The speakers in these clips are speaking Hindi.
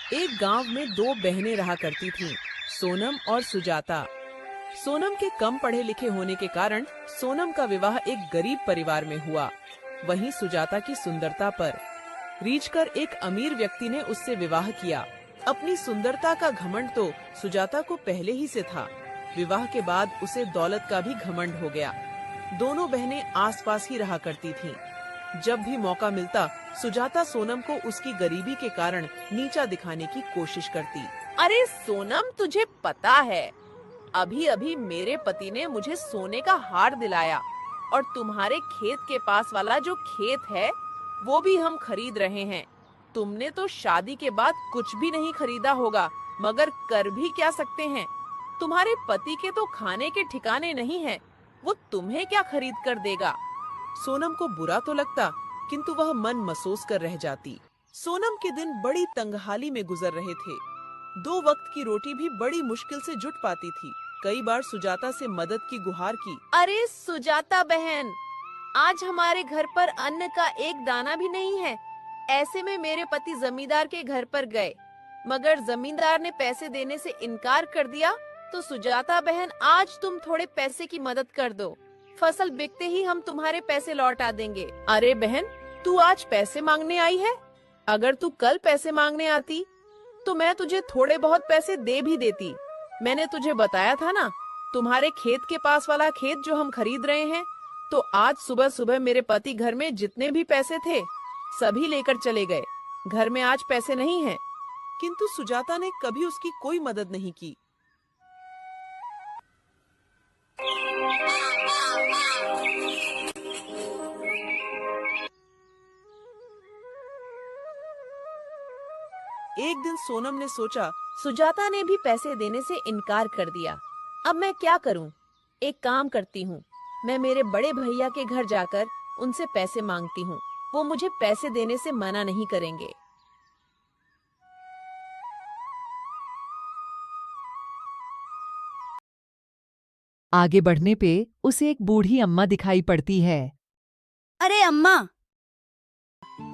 एक गांव में दो बहनें रहा करती थीं, सोनम और सुजाता। सोनम के कम पढ़े लिखे होने के कारण सोनम का विवाह एक गरीब परिवार में हुआ। वहीं सुजाता की सुंदरता पर रीझ कर एक अमीर व्यक्ति ने उससे विवाह किया। अपनी सुंदरता का घमंड तो सुजाता को पहले ही से था। विवाह के बाद उसे दौलत का भी घमंड हो गया। दोनों बहनें आसपास ही रहा करती थीं। जब भी मौका मिलता सुजाता सोनम को उसकी गरीबी के कारण नीचा दिखाने की कोशिश करती। अरे सोनम, तुझे पता है अभी अभी मेरे पति ने मुझे सोने का हार दिलाया और तुम्हारे खेत के पास वाला जो खेत है वो भी हम खरीद रहे हैं। तुमने तो शादी के बाद कुछ भी नहीं खरीदा होगा, मगर कर भी क्या सकते हैं। तुम्हारे पति के तो खाने के ठिकाने नहीं है, वो तुम्हें क्या खरीद कर देगा। सोनम को बुरा तो लगता, किंतु वह मन महसूस कर रह जाती। सोनम के दिन बड़ी तंगहाली में गुजर रहे थे। 2 वक्त की रोटी भी बड़ी मुश्किल से जुट पाती थी। कई बार सुजाता से मदद की गुहार की। अरे सुजाता बहन, आज हमारे घर पर अन्न का एक दाना भी नहीं है। ऐसे में मेरे पति जमींदार के घर पर गए, मगर जमींदार ने पैसे देने से इनकार कर दिया। तो सुजाता बहन, आज तुम थोड़े पैसे की मदद कर दो। फसल बिकते ही हम तुम्हारे पैसे लौटा देंगे। अरे बहन, तू आज पैसे मांगने आई है? अगर तू कल पैसे मांगने आती तो मैं तुझे थोड़े बहुत पैसे दे भी देती। मैंने तुझे बताया था ना, तुम्हारे खेत के पास वाला खेत जो हम खरीद रहे हैं। तो आज सुबह सुबह मेरे पति घर में जितने भी पैसे थे सभी लेकर चले गए। घर में आज पैसे नहीं हैं। किंतु सुजाता ने कभी उसकी कोई मदद नहीं की। एक दिन सोनम ने सोचा, सुजाता ने भी पैसे देने से इनकार कर दिया। अब मैं क्या करूं? एक काम करती हूं, मैं मेरे बड़े भैया के घर जाकर उनसे पैसे मांगती हूं। वो मुझे पैसे देने से मना नहीं करेंगे। आगे बढ़ने पे उसे एक बूढ़ी अम्मा दिखाई पड़ती है। अरे अम्मा,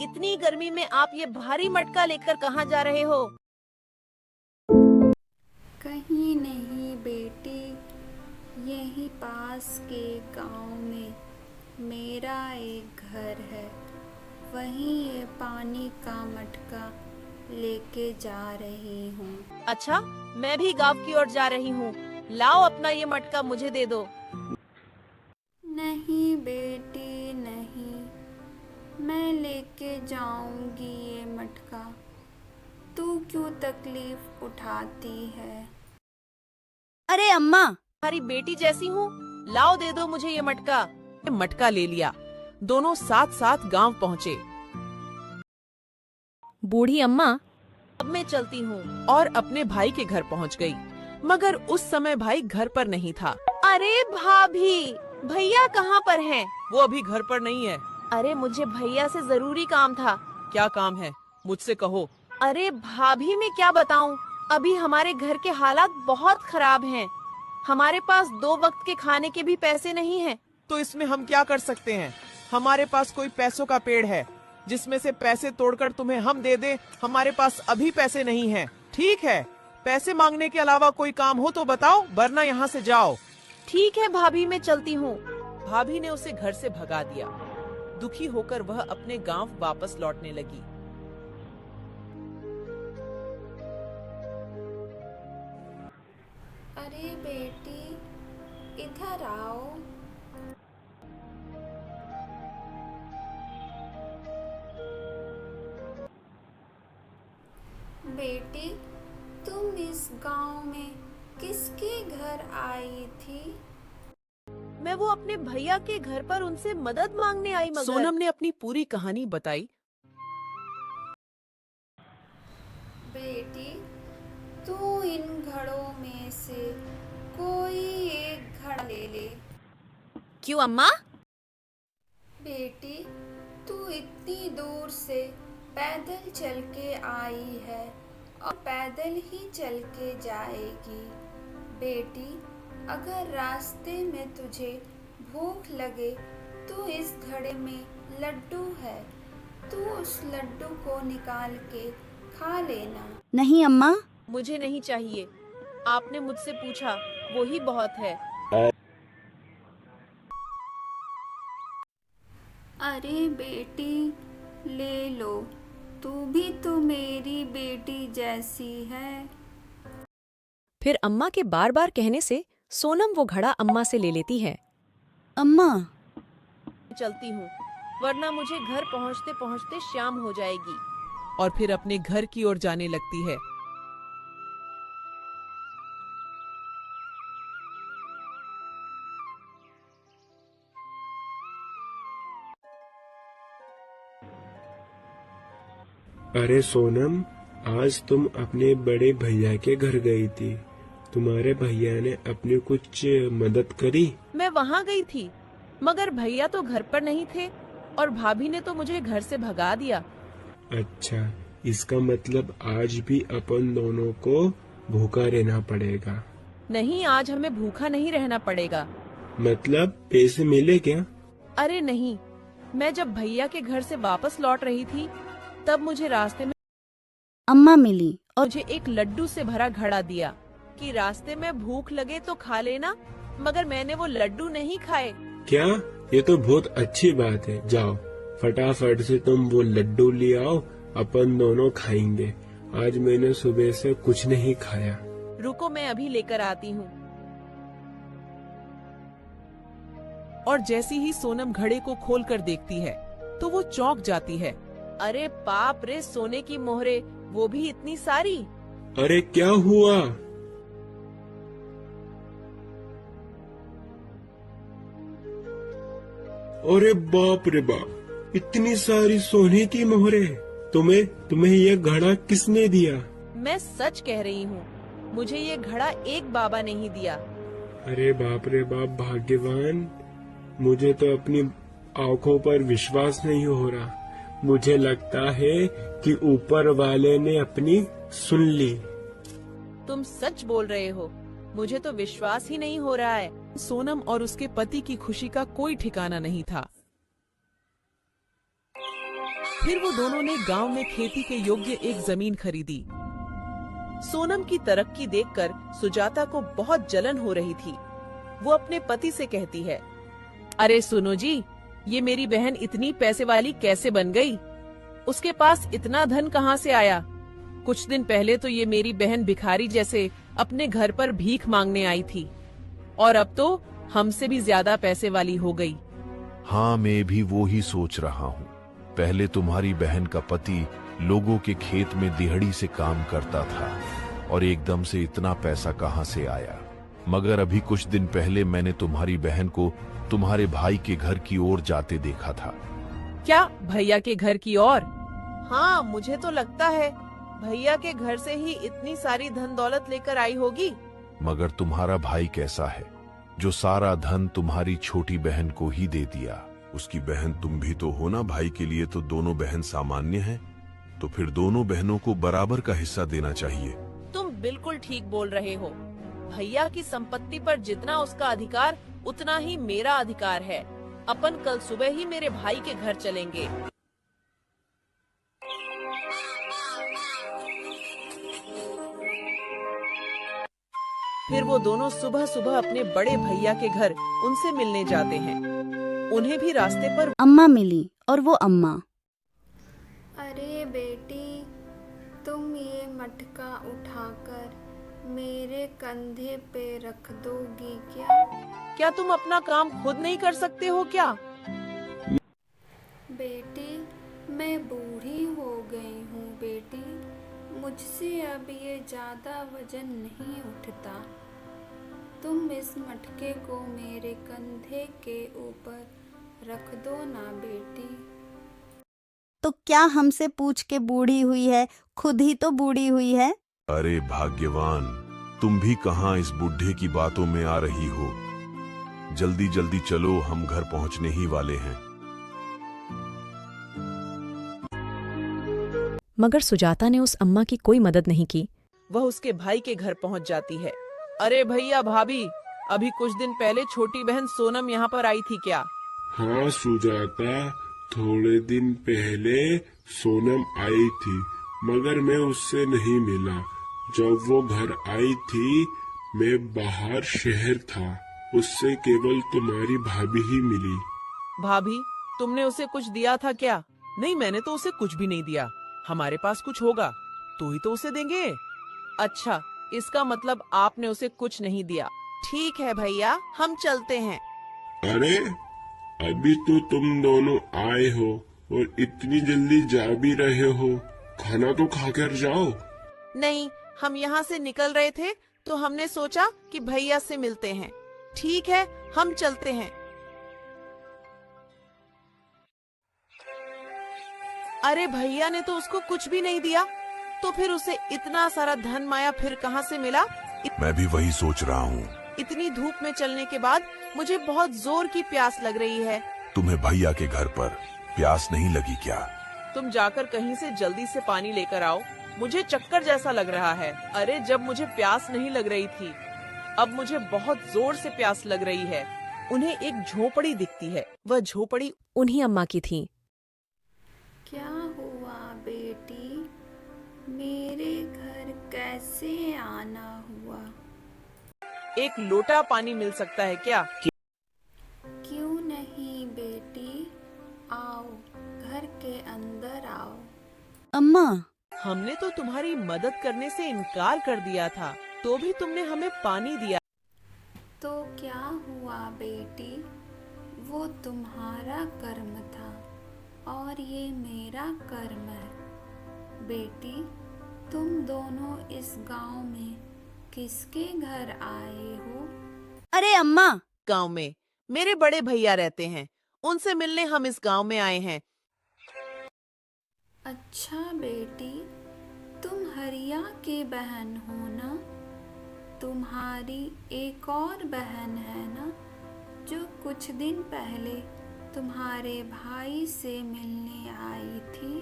इतनी गर्मी में आप ये भारी मटका लेकर कहाँ जा रहे हो? कहीं नहीं बेटी, यहीं पास के गांव में मेरा एक घर है, वहीं ये पानी का मटका लेके जा रही हूँ। अच्छा, मैं भी गांव की ओर जा रही हूँ। लाओ अपना ये मटका मुझे दे दो। नहीं बेटी नहीं, मैं लेके जाऊंगी ये मटका। तू क्यों तकलीफ उठाती है? अरे अम्मा, तुम्हारी बेटी जैसी हूँ, लाओ दे दो मुझे ये मटका। मटका ले लिया। दोनों साथ साथ गांव पहुँचे। बूढ़ी अम्मा, अब मैं चलती हूँ। और अपने भाई के घर पहुँच गई, मगर उस समय भाई घर पर नहीं था। अरे भाभी, भैया कहाँ पर हैं? वो अभी घर पर नहीं है। अरे मुझे भैया से जरूरी काम था। क्या काम है, मुझसे कहो। अरे भाभी, मैं क्या बताऊं, अभी हमारे घर के हालात बहुत खराब हैं। हमारे पास 2 वक्त के खाने के भी पैसे नहीं हैं। तो इसमें हम क्या कर सकते हैं? हमारे पास कोई पैसों का पेड़ है जिसमें से पैसे तोड़कर तुम्हें हम दे दें। हमारे पास अभी पैसे नहीं हैं। ठीक है, पैसे मांगने के अलावा कोई काम हो तो बताओ, वरना यहाँ से जाओ। ठीक है भाभी, मैं चलती हूँ। भाभी ने उसे घर से भगा दिया। दुखी होकर वह अपने गांव वापस लौटने लगी। अरे बेटी, इधर आओ। बेटी, तुम इस गांव में किसके घर आई थी? मैं वो अपने भैया के घर पर उनसे मदद मांगने आई, मगर सोनम ने अपनी पूरी कहानी बताई। बेटी, तू इन घड़ों में से कोई एक घड़ा ले ले। क्यों अम्मा? बेटी, तू इतनी दूर से पैदल चल के आई है और पैदल ही चल के जाएगी। बेटी, अगर रास्ते में तुझे भूख लगे तो इस घड़े में लड्डू है, तू उस लड्डू को निकाल के खा लेना। नहीं अम्मा। मुझे नहीं चाहिए। आपने मुझसे पूछा, वो ही बहुत है। अरे बेटी, ले लो, तू भी तो मेरी बेटी जैसी है। फिर अम्मा के बार बार कहने से सोनम वो घड़ा अम्मा से ले लेती है। अम्मा। चलती हूँ, वरना मुझे घर पहुँचते पहुँचते शाम हो जाएगी। और फिर अपने घर की ओर जाने लगती है। अरे सोनम, आज तुम अपने बड़े भैया के घर गई थी। तुम्हारे भैया ने अपनी कुछ मदद करी? मैं वहाँ गई थी, मगर भैया तो घर पर नहीं थे और भाभी ने तो मुझे घर से भगा दिया। अच्छा, इसका मतलब आज भी अपन दोनों को भूखा रहना पड़ेगा। नहीं, आज हमें भूखा नहीं रहना पड़ेगा। मतलब पैसे मिले क्या? अरे नहीं, मैं जब भैया के घर से वापस लौट रही थी तब मुझे रास्ते में अम्मा मिली और मुझे एक लड्डू से भरा घड़ा दिया कि रास्ते में भूख लगे तो खा लेना, मगर मैंने वो लड्डू नहीं खाए। क्या? ये तो बहुत अच्छी बात है। जाओ फटाफट से तुम वो लड्डू ले आओ, अपन दोनों खाएंगे। आज मैंने सुबह से कुछ नहीं खाया। रुको, मैं अभी लेकर आती हूँ। और जैसी ही सोनम घड़े को खोलकर देखती है तो वो चौंक जाती है। अरे बाप रे, सोने की मोहरे, वो भी इतनी सारी। अरे क्या हुआ? अरे बाप रे बाप, इतनी सारी सोने की मोहरे। तुम्हें ये घड़ा किसने दिया? मैं सच कह रही हूँ, मुझे ये घड़ा एक बाबा ने ही दिया। अरे बाप रे बाप, भाग्यवान। मुझे तो अपनी आंखों पर विश्वास नहीं हो रहा। मुझे लगता है कि ऊपर वाले ने अपनी सुन ली। तुम सच बोल रहे हो, मुझे तो विश्वास ही नहीं हो रहा है। सोनम और उसके पति की खुशी का कोई ठिकाना नहीं था। फिर वो दोनों ने गांव में खेती के योग्य एक जमीन खरीदी। सोनम की तरक्की देखकर सुजाता को बहुत जलन हो रही थी। वो अपने पति से कहती है, अरे सुनो जी, ये मेरी बहन इतनी पैसे वाली कैसे बन गई? उसके पास इतना धन कहाँ से आया? कुछ दिन पहले तो ये मेरी बहन भिखारी जैसे अपने घर पर भीख मांगने आई थी, और अब तो हमसे भी ज्यादा पैसे वाली हो गई। हाँ, मैं भी वो ही सोच रहा हूँ। पहले तुम्हारी बहन का पति लोगों के खेत में दिहाड़ी से काम करता था और एकदम से इतना पैसा कहाँ से आया? मगर अभी कुछ दिन पहले मैंने तुम्हारी बहन को तुम्हारे भाई के घर की ओर जाते देखा था। क्या भैया के घर की ओर? हाँ, मुझे तो लगता है भैया के घर से ही इतनी सारी धन दौलत लेकर आई होगी। मगर तुम्हारा भाई कैसा है, जो सारा धन तुम्हारी छोटी बहन को ही दे दिया? उसकी बहन तुम भी तो हो ना। भाई के लिए तो दोनों बहन सामान्य हैं, तो फिर दोनों बहनों को बराबर का हिस्सा देना चाहिए। तुम बिल्कुल ठीक बोल रहे हो। भैया की संपत्ति पर जितना उसका अधिकार, उतना ही मेरा अधिकार है। अपन कल सुबह ही मेरे भाई के घर चलेंगे। फिर वो दोनों सुबह सुबह अपने बड़े भैया के घर उनसे मिलने जाते हैं। उन्हें भी रास्ते पर अम्मा मिली और वो अम्मा। अरे बेटी, तुम ये मटका उठाकर मेरे कंधे पे रख दोगी क्या? क्या तुम अपना काम खुद नहीं कर सकते हो क्या? बेटी, मैं बूढ़ी हो गई हूँ बेटी, मुझसे अब ये ज्यादा वजन नहीं उठता। तुम इस मटके को मेरे कंधे के ऊपर रख दो ना बेटी। तो क्या हमसे पूछ के बूढ़ी हुई है? खुद ही तो बूढ़ी हुई है। अरे भाग्यवान, तुम भी कहाँ इस बुढ़े की बातों में आ रही हो? जल्दी जल्दी चलो, हम घर पहुँचने ही वाले हैं। मगर सुजाता ने उस अम्मा की कोई मदद नहीं की। वह उसके भाई के घर पहुंच जाती है। अरे भैया भाभी, अभी कुछ दिन पहले छोटी बहन सोनम यहाँ पर आई थी क्या? हाँ सुजाता, थोड़े दिन पहले सोनम आई थी। मगर मैं उससे नहीं मिला। जब वो घर आई थी मैं बाहर शहर था, उससे केवल तुम्हारी भाभी ही मिली। भाभी, तुमने उसे कुछ दिया था क्या? नहीं, मैंने तो उसे कुछ भी नहीं दिया। हमारे पास कुछ होगा तो ही तो उसे देंगे। अच्छा, इसका मतलब आपने उसे कुछ नहीं दिया। ठीक है भैया, हम चलते हैं। अरे अभी तो तुम दोनों आए हो और इतनी जल्दी जा भी रहे हो, खाना तो खाकर जाओ। नहीं, हम यहाँ से निकल रहे थे तो हमने सोचा कि भैया से मिलते हैं। ठीक है, हम चलते हैं। अरे भैया ने तो उसको कुछ भी नहीं दिया, तो फिर उसे इतना सारा धन माया फिर कहाँ से मिला? मैं भी वही सोच रहा हूँ। इतनी धूप में चलने के बाद मुझे बहुत जोर की प्यास लग रही है। तुम्हें भैया के घर पर प्यास नहीं लगी क्या? तुम जाकर कहीं से जल्दी से पानी लेकर आओ, मुझे चक्कर जैसा लग रहा है। अरे जब मुझे प्यास नहीं लग रही थी, अब मुझे बहुत जोर से प्यास लग रही है। उन्हें एक झोपड़ी दिखती है, वह झोपड़ी उन्हीं अम्मा की थी। क्या हुआ बेटी, मेरे घर कैसे आना हुआ? एक लोटा पानी मिल सकता है क्या? क्यों नहीं बेटी, आओ घर के अंदर आओ। अम्मा, हमने तो तुम्हारी मदद करने से इनकार कर दिया था, तो भी तुमने हमें पानी दिया। तो क्या हुआ बेटी, वो तुम्हारा कर्म था और ये मेरा कर्म है। बेटी, तुम दोनों इस गांव में किसके घर आए हो? अरे अम्मा, गांव में मेरे बड़े भैया रहते हैं, उनसे मिलने हम इस गांव में आए हैं। अच्छा बेटी, तुम हरिया की बहन हो ना? तुम्हारी एक और बहन है ना, जो कुछ दिन पहले तुम्हारे भाई से मिलने आई थी?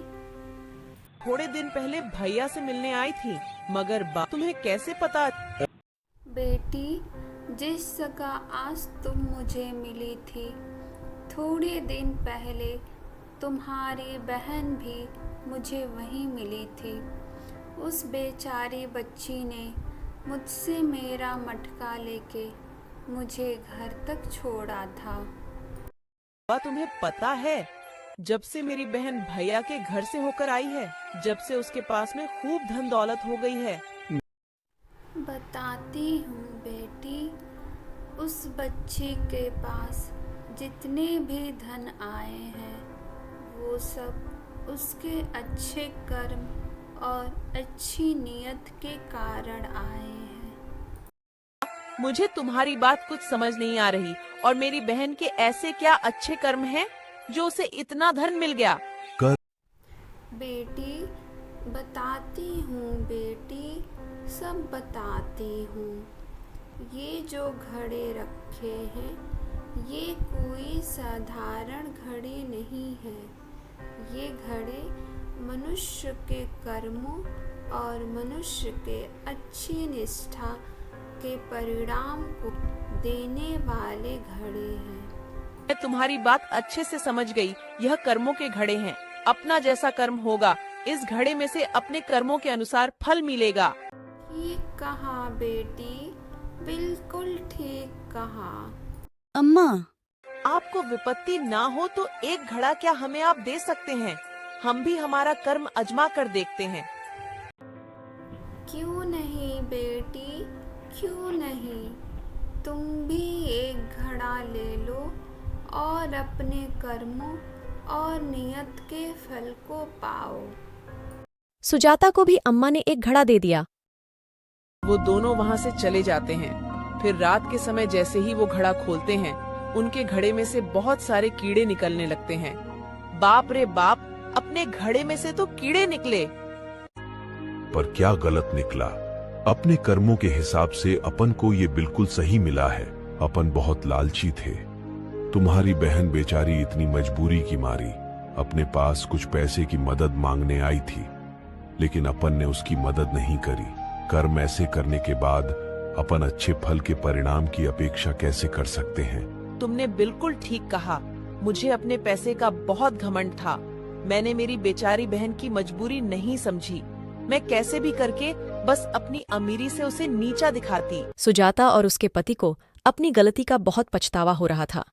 थोड़े दिन पहले भैया से मिलने आई थी, मगर तुम्हें कैसे पता? बेटी, जिस जगह आज तुम मुझे मिली थी, थोड़े दिन पहले तुम्हारी बहन भी मुझे वहीं मिली थी। उस बेचारी बच्ची ने मुझसे मेरा मटका लेके मुझे घर तक छोड़ा था। तुम्हें पता है, जब से मेरी बहन भैया के घर से होकर आई है, जब से उसके पास में खूब धन दौलत हो गई है। बताती हूँ बेटी, उस बच्ची के पास जितने भी धन आए हैं, वो सब उसके अच्छे कर्म और अच्छी नीयत के कारण आए हैं। मुझे तुम्हारी बात कुछ समझ नहीं आ रही, और मेरी बहन के ऐसे क्या अच्छे कर्म हैं जो उसे इतना धन मिल गया? बेटी, बताती हूँ बेटी, सब बताती हूँ। ये जो घड़े रखे हैं, ये कोई साधारण घड़े नहीं है। ये घड़े मनुष्य के कर्मों और मनुष्य के अच्छी निष्ठा के परिणाम को देने वाले घड़े हैं। मैं तुम्हारी बात अच्छे से समझ गई। यह कर्मों के घड़े हैं। अपना जैसा कर्म होगा, इस घड़े में से अपने कर्मों के अनुसार फल मिलेगा। ठीक कहा बेटी, बिल्कुल ठीक कहा। अम्मा, आपको विपत्ति ना हो तो एक घड़ा क्या हमें आप दे सकते हैं? हम भी हमारा कर्म अजमा कर देखते हैं। क्यों नहीं बेटी, क्यों नहीं, तुम भी एक घड़ा ले लो और अपने कर्मों और नियत के फल को पाओ। सुजाता को भी अम्मा ने एक घड़ा दे दिया। वो दोनों वहाँ से चले जाते हैं। फिर रात के समय जैसे ही वो घड़ा खोलते हैं, उनके घड़े में से बहुत सारे कीड़े निकलने लगते हैं। बाप रे बाप, अपने घड़े में से तो कीड़े निकले। पर क्या गलत निकला? अपने कर्मों के हिसाब से अपन को ये बिल्कुल सही मिला है। अपन बहुत लालची थे। तुम्हारी बहन बेचारी इतनी मजबूरी की मारी अपने पास कुछ पैसे की मदद मांगने आई थी, लेकिन अपन ने उसकी मदद नहीं करी। कर्म ऐसे करने के बाद अपन अच्छे फल के परिणाम की अपेक्षा कैसे कर सकते हैं? तुमने बिल्कुल ठीक कहा। मुझे अपने पैसे का बहुत घमंड था। मैंने मेरी बेचारी बहन की मजबूरी नहीं समझी। मैं कैसे भी करके बस अपनी अमीरी से उसे नीचा दिखाती। सुजाता और उसके पति को अपनी गलती का बहुत पछतावा हो रहा था।